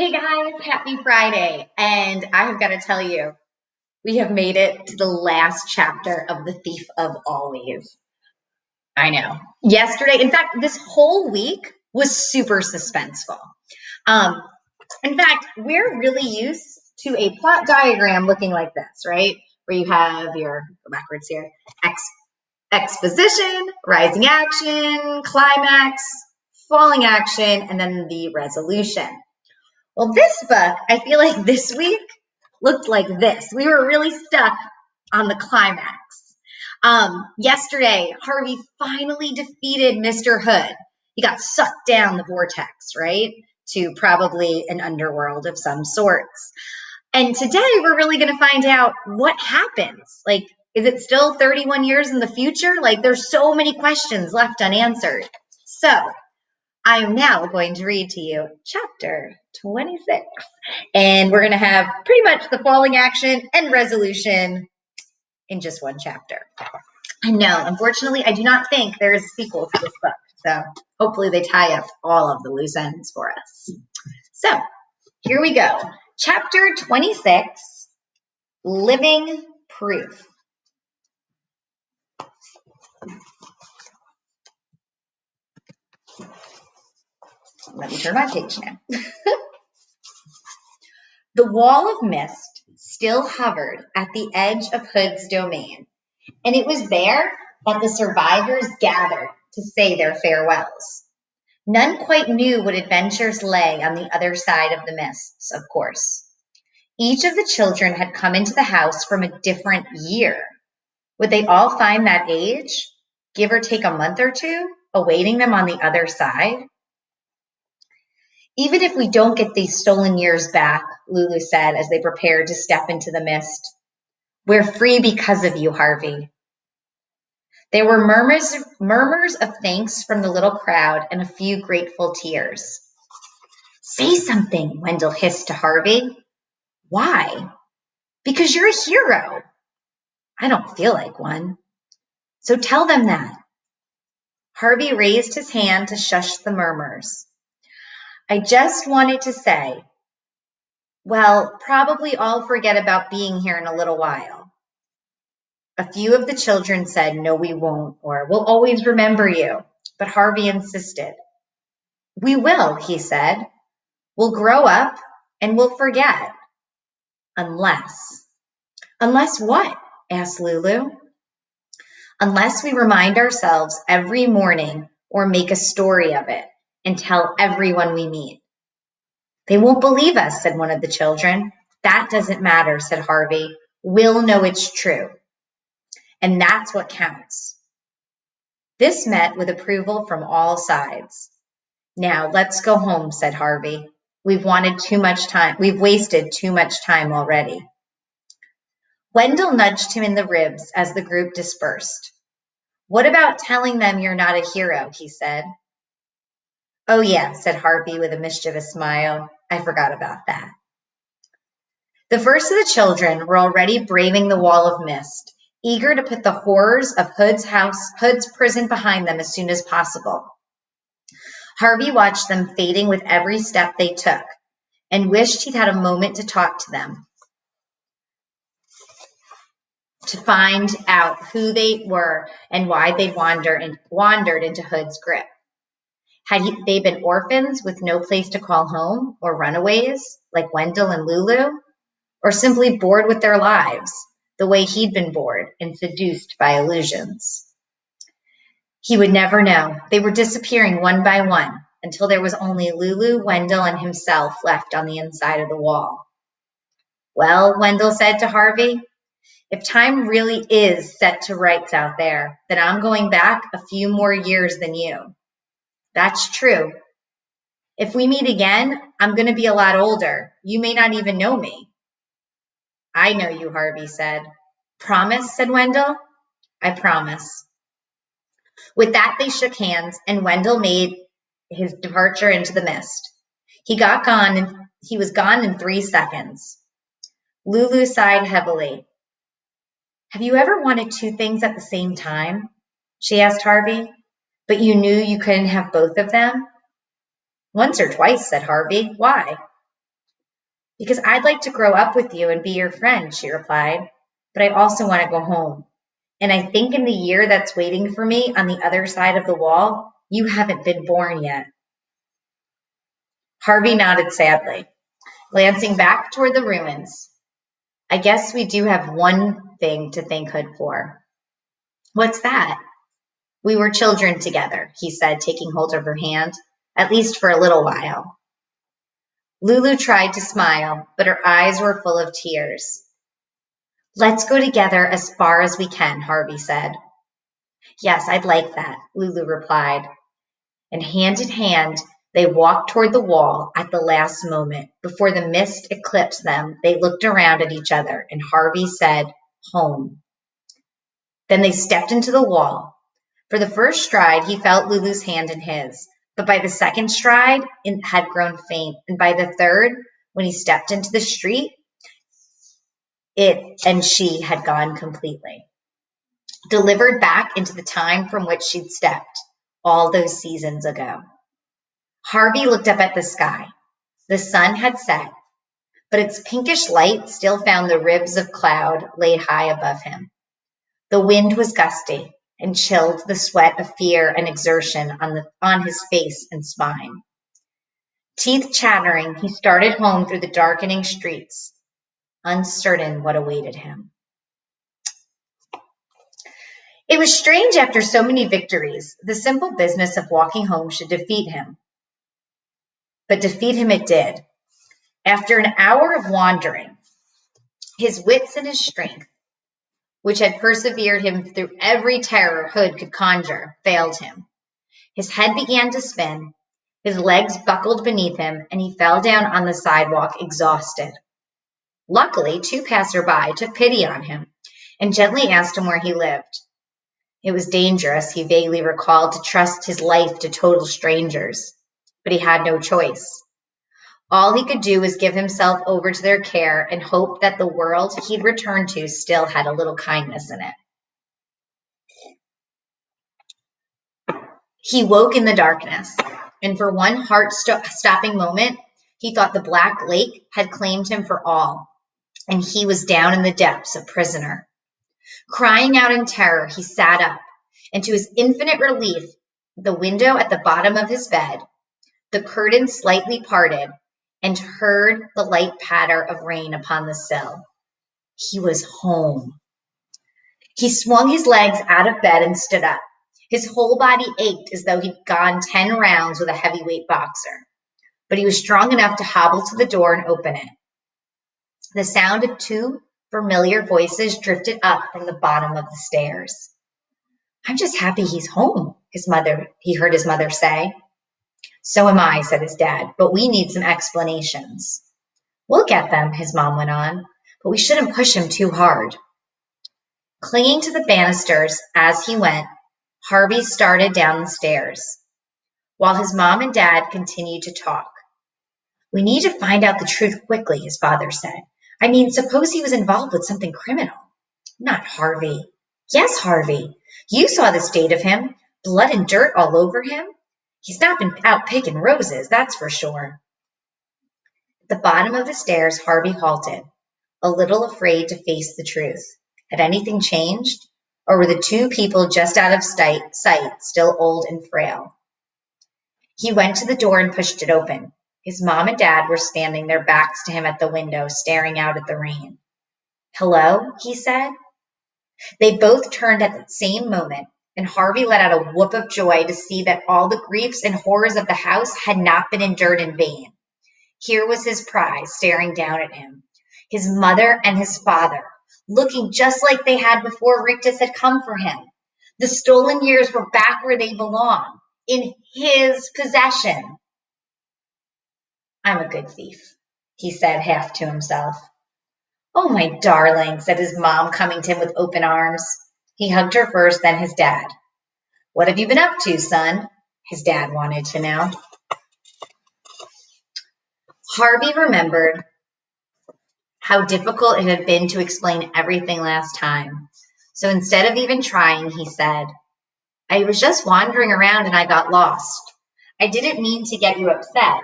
Hey guys, happy Friday. And I have got to tell you, we have made it to the last chapter of The Thief of Always. I know. Yesterday, in fact, this whole week was super suspenseful. Um, in fact, we're really used to a plot diagram looking like this, right? Where you have your, go backwards here, exposition, rising action, climax, falling action, and then the resolution. Well, this book, I feel like this week looked like this. We were really stuck on the climax. Yesterday, Harvey finally defeated Mr. Hood. He got sucked down the vortex, right? To probably an underworld of some sorts. And today, we're really going to find out what happens. Like, is it still 31 years in the future? Like, there's so many questions left unanswered. So, I am now going to read to you chapter 26. And we're going to have pretty much the falling action and resolution in just one chapter. I know, unfortunately, I do not think there is a sequel to this book. So hopefully they tie up all of the loose ends for us. So here we go. Chapter 26, Living Proof. Let me turn my page now. The wall of mist still hovered at the edge of Hood's domain, and it was there that the survivors gathered to say their farewells. None quite knew what adventures lay on the other side of the mists, of course. Each of the children had come into the house from a different year. Would they all find that age, give or take a month or two, awaiting them on the other side? Even if we don't get these stolen years back, Lulu said as they prepared to step into the mist, we're free because of you, Harvey. There were murmurs of thanks from the little crowd and a few grateful tears. Say something, Wendell hissed to Harvey. Why? Because you're a hero. I don't feel like one. So tell them that. Harvey raised his hand to shush the murmurs. I just wanted to say, well, probably I'll forget about being here in a little while. A few of the children said, no, we won't, or we'll always remember you. But Harvey insisted. We will, he said. We'll grow up and we'll forget. Unless. Unless what? Asked Lulu. Unless we remind ourselves every morning or make a story of it and tell everyone we meet. They won't believe us, said one of the children. That doesn't matter, said Harvey. We'll know it's true. And that's what counts. This met with approval from all sides. Now let's go home, said Harvey. We've wasted too much time already. Wendell nudged him in the ribs as the group dispersed. What about telling them you're not a hero, he said. Oh yeah, said Harvey with a mischievous smile. I forgot about that. The first of the children were already braving the wall of mist, eager to put the horrors of Hood's prison behind them as soon as possible. Harvey watched them fading with every step they took and wished he'd had a moment to talk to them, to find out who they were and why they'd wandered into Hood's grip. Had they been orphans with no place to call home, or runaways like Wendell and Lulu, or simply bored with their lives the way he'd been bored and seduced by illusions? He would never know. They were disappearing one by one until there was only Lulu, Wendell, and himself left on the inside of the wall. Well, Wendell said to Harvey, if time really is set to rights out there, then I'm going back a few more years than you. That's true. If we meet again, I'm going to be a lot older. You may not even know me. I know you, Harvey said. Promise, said Wendell. I promise. With that, they shook hands, and Wendell made his departure into the mist. He was gone in 3 seconds. Lulu sighed heavily. Have you ever wanted 2 things at the same time? She asked Harvey. But you knew you couldn't have both of them? Once or twice, said Harvey. Why? Because I'd like to grow up with you and be your friend, she replied. But I also want to go home. And I think in the year that's waiting for me on the other side of the wall, you haven't been born yet. Harvey nodded sadly, glancing back toward the ruins. I guess we do have one thing to thank Hood for. What's that? We were children together, he said, taking hold of her hand, at least for a little while. Lulu tried to smile, but her eyes were full of tears. Let's go together as far as we can, Harvey said. Yes, I'd like that, Lulu replied. And hand in hand, they walked toward the wall at the last moment. Before the mist eclipsed them, they looked around at each other, and Harvey said, home. Then they stepped into the wall. For the first stride, he felt Lulu's hand in his. But by the second stride, it had grown faint. And by the third, when he stepped into the street, it and she had gone completely. Delivered back into the time from which she'd stepped all those seasons ago. Harvey looked up at the sky. The sun had set, but its pinkish light still found the ribs of cloud laid high above him. The wind was gusty and chilled the sweat of fear and exertion on his face and spine. Teeth chattering, he started home through the darkening streets, uncertain what awaited him. It was strange after so many victories, the simple business of walking home should defeat him. But defeat him it did. After an hour of wandering, his wits and his strength, which had persevered him through every terror Hood could conjure, failed him. His head began to spin, his legs buckled beneath him, and he fell down on the sidewalk exhausted. Luckily, two passersby took pity on him and gently asked him where he lived. It was dangerous, he vaguely recalled, to trust his life to total strangers, but he had no choice. All he could do was give himself over to their care and hope that the world he'd returned to still had a little kindness in it. He woke in the darkness, and for one heart-stopping moment, he thought the Black Lake had claimed him for all, and he was down in the depths a prisoner. Crying out in terror, he sat up, and to his infinite relief, the window at the bottom of his bed, the curtain slightly parted, and heard the light patter of rain upon the sill. He was home. He swung his legs out of bed and stood up. His whole body ached as though he'd gone 10 rounds with a heavyweight boxer, but he was strong enough to hobble to the door and open it. The sound of two familiar voices drifted up from the bottom of the stairs. I'm just happy he's home, he heard his mother say. So am I, said his dad, but we need some explanations. We'll get them, his mom went on, but we shouldn't push him too hard. Clinging to the banisters as he went, Harvey started down the stairs, while his mom and dad continued to talk. We need to find out the truth quickly, his father said. I mean, suppose he was involved with something criminal. Not Harvey. Yes, Harvey. You saw the state of him. Blood and dirt all over him. He's not been out picking roses, that's for sure. At the bottom of the stairs, Harvey halted, a little afraid to face the truth. Had anything changed? Or were the two people just out of sight still old and frail? He went to the door and pushed it open. His mom and dad were standing, their backs to him at the window, staring out at the rain. Hello, he said. They both turned at the same moment, and Harvey let out a whoop of joy to see that all the griefs and horrors of the house had not been endured in vain. Here was his prize staring down at him, his mother and his father, looking just like they had before Rictus had come for him. The stolen years were back where they belong, in his possession. I'm a good thief, he said half to himself. Oh, my darling, said his mom, coming to him with open arms. He hugged her first, then his dad. What have you been up to, son? His dad wanted to know. Harvey remembered how difficult it had been to explain everything last time. So instead of even trying, he said, I was just wandering around and I got lost. I didn't mean to get you upset.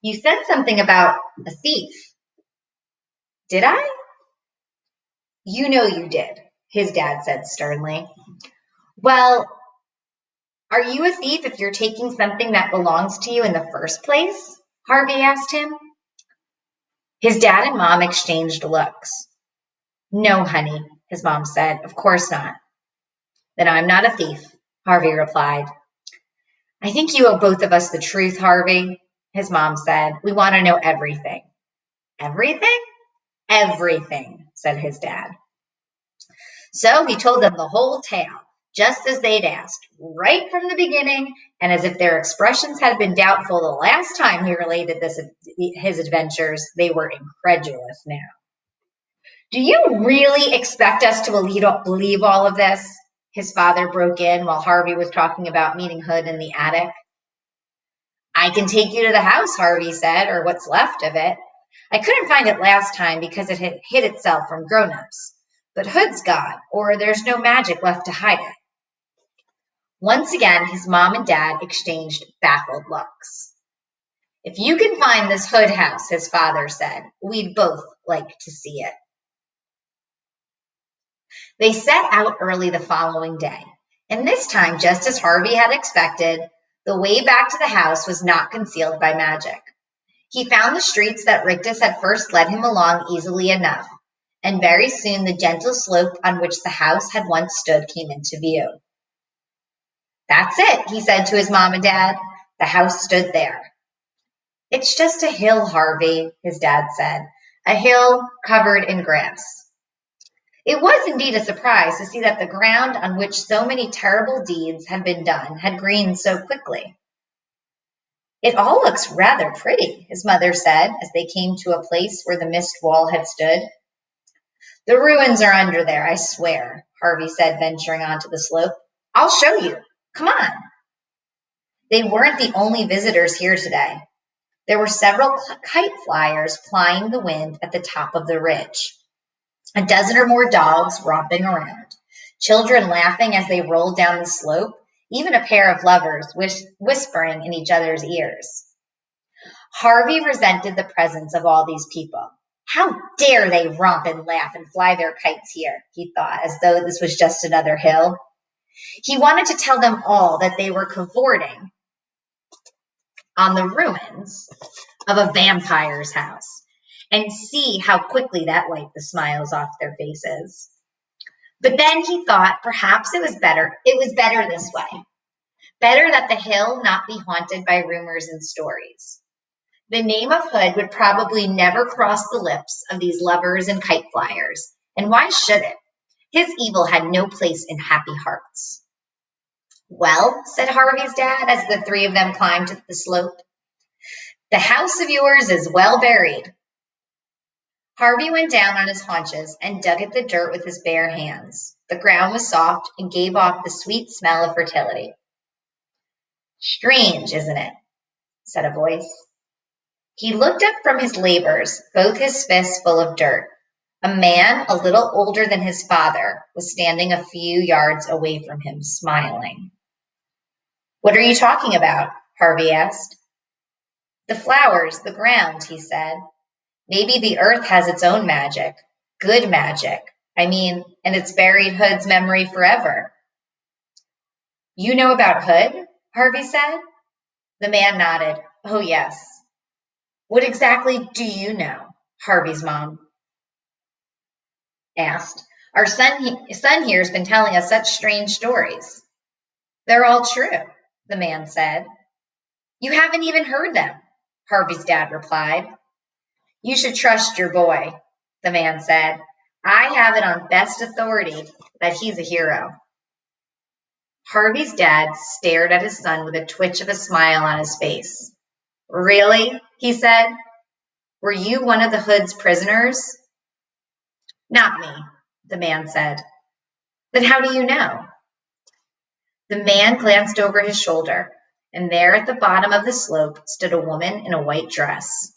You said something about a thief. Did I? You know you did, his dad said sternly. Well, are you a thief if you're taking something that belongs to you in the first place? Harvey asked him. His dad and mom exchanged looks. No, honey, his mom said. Of course not. Then I'm not a thief, Harvey replied. I think you owe both of us the truth, Harvey, his mom said. We want to know everything. Everything? Everything, said his dad. So he told them the whole tale, just as they'd asked, right from the beginning, and as if their expressions had been doubtful the last time he related his adventures, they were incredulous now. Do you really expect us to believe all of this? His father broke in while Harvey was talking about meeting Hood in the attic. I can take you to the house, Harvey said, or what's left of it. I couldn't find it last time because it had hid itself from grown-ups. But Hood's gone, or there's no magic left to hide it. Once again, his mom and dad exchanged baffled looks. If you can find this Hood house, his father said, we'd both like to see it. They set out early the following day, and this time, just as Harvey had expected, the way back to the house was not concealed by magic. He found the streets that Rictus had first led him along easily enough, and very soon the gentle slope on which the house had once stood came into view. That's it, he said to his mom and dad. The house stood there. It's just a hill, Harvey, his dad said, a hill covered in grass. It was indeed a surprise to see that the ground on which so many terrible deeds had been done had greened so quickly. It all looks rather pretty, his mother said as they came to a place where the mist wall had stood. The ruins are under there, I swear, Harvey said, venturing onto the slope. I'll show you. Come on. They weren't the only visitors here today. There were several kite flyers plying the wind at the top of the ridge. A dozen or more dogs romping around. Children laughing as they rolled down the slope. Even a pair of lovers whispering in each other's ears. Harvey resented the presence of all these people. How dare they romp and laugh and fly their kites here, he thought, as though this was just another hill. He wanted to tell them all that they were cavorting on the ruins of a vampire's house and see how quickly that wiped the smiles off their faces. But then he thought perhaps it was better this way. Better that the hill not be haunted by rumors and stories. The name of Hood would probably never cross the lips of these lovers and kite flyers, and why should it? His evil had no place in happy hearts. Well, said Harvey's dad as the three of them climbed the slope, the house of yours is well buried. Harvey went down on his haunches and dug at the dirt with his bare hands. The ground was soft and gave off the sweet smell of fertility. Strange, isn't it? Said a voice. He looked up from his labors, both his fists full of dirt. A man, a little older than his father, was standing a few yards away from him, smiling. What are you talking about? Harvey asked. The flowers, the ground, he said. Maybe the earth has its own magic. Good magic. And it's buried Hood's memory forever. You know about Hood? Harvey said. The man nodded. Oh, yes. What exactly do you know? Harvey's mom asked. Our son here has been telling us such strange stories. They're all true, the man said. You haven't even heard them, Harvey's dad replied. You should trust your boy, the man said. I have it on best authority that he's a hero. Harvey's dad stared at his son with a twitch of a smile on his face. Really? He said. Were you one of the Hood's prisoners? Not me, the man said. Then how do you know? The man glanced over his shoulder, and there at the bottom of the slope stood a woman in a white dress.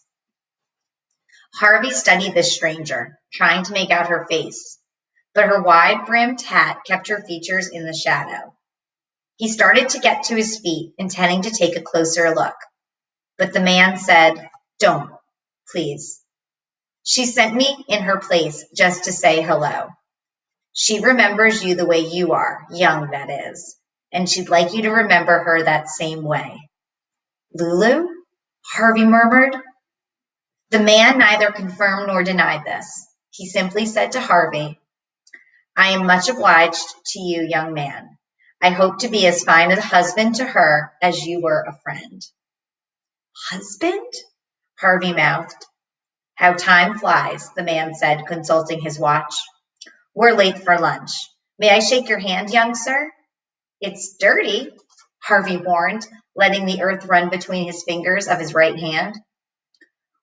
Harvey studied this stranger, trying to make out her face, but her wide-brimmed hat kept her features in the shadow. He started to get to his feet, intending to take a closer look, but the man said, Don't, please. She sent me in her place just to say hello. She remembers you the way you are, young that is, and she'd like you to remember her that same way. Lulu? Harvey murmured. The man neither confirmed nor denied this. He simply said to Harvey, I am much obliged to you, young man. I hope to be as fine a husband to her as you were a friend. Husband? Harvey mouthed. How time flies, the man said, consulting his watch. We're late for lunch. May I shake your hand, young sir? It's dirty, Harvey warned, letting the earth run between his fingers of his right hand.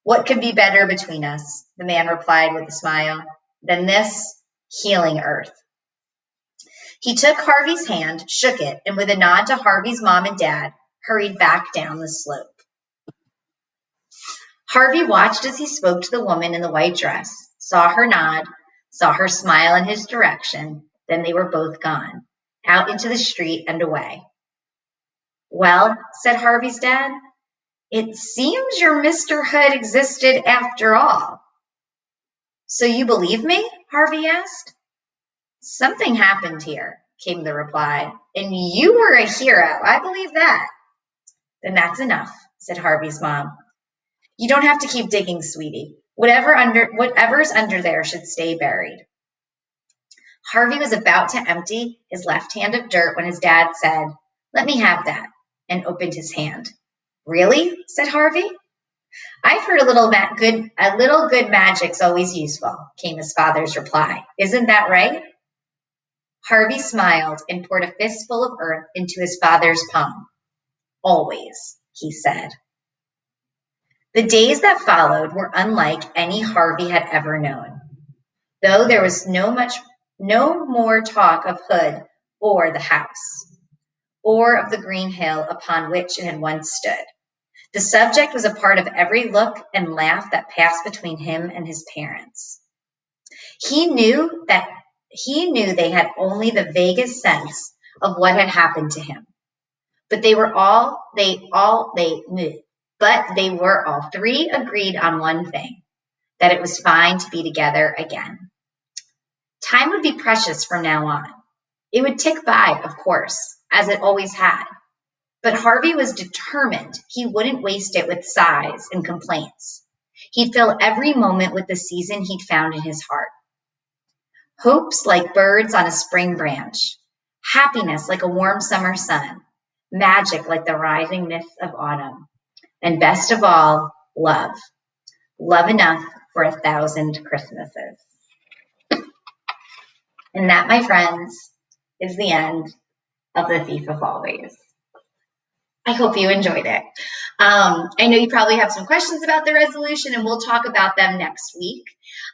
What could be better between us, the man replied with a smile, than this healing earth? He took Harvey's hand, shook it, and with a nod to Harvey's mom and dad, hurried back down the slope. Harvey watched as he spoke to the woman in the white dress, saw her nod, saw her smile in his direction, then they were both gone, out into the street and away. Well, said Harvey's dad, it seems your Mr. Hood existed after all. So you believe me? Harvey asked. Something happened here, came the reply, and you were a hero. I believe that. Then that's enough, said Harvey's mom. You don't have to keep digging, sweetie. Whatever's under there should stay buried. Harvey was about to empty his left hand of dirt when his dad said, Let me have that, and opened his hand. Really? Said Harvey. I've heard a little good magic's always useful, came his father's reply. Isn't that right? Harvey smiled and poured a fistful of earth into his father's palm. Always, he said. The days that followed were unlike any Harvey had ever known, though there was no more talk of Hood or the house, or of the green hill upon which it had once stood. The subject was a part of every look and laugh that passed between him and his parents. He knew they had only the vaguest sense of what had happened to him, but they were all three agreed on one thing, that it was fine to be together again. Time would be precious from now on. It would tick by, of course, as it always had. But Harvey was determined he wouldn't waste it with sighs and complaints. He'd fill every moment with the season he'd found in his heart. Hopes like birds on a spring branch, happiness like a warm summer sun, magic like the rising mists of autumn, and best of all, love. Love enough for 1,000 Christmases. And that, my friends, is the end of The Thief of Always. I hope you enjoyed it. I know you probably have some questions about the resolution, and we'll talk about them next week.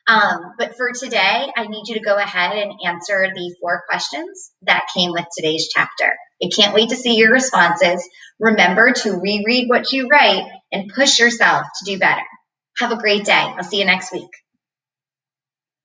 But for today, I need you to go ahead and answer the 4 questions that came with today's chapter. I can't wait to see your responses. Remember to reread what you write and push yourself to do better. Have a great day. I'll see you next week.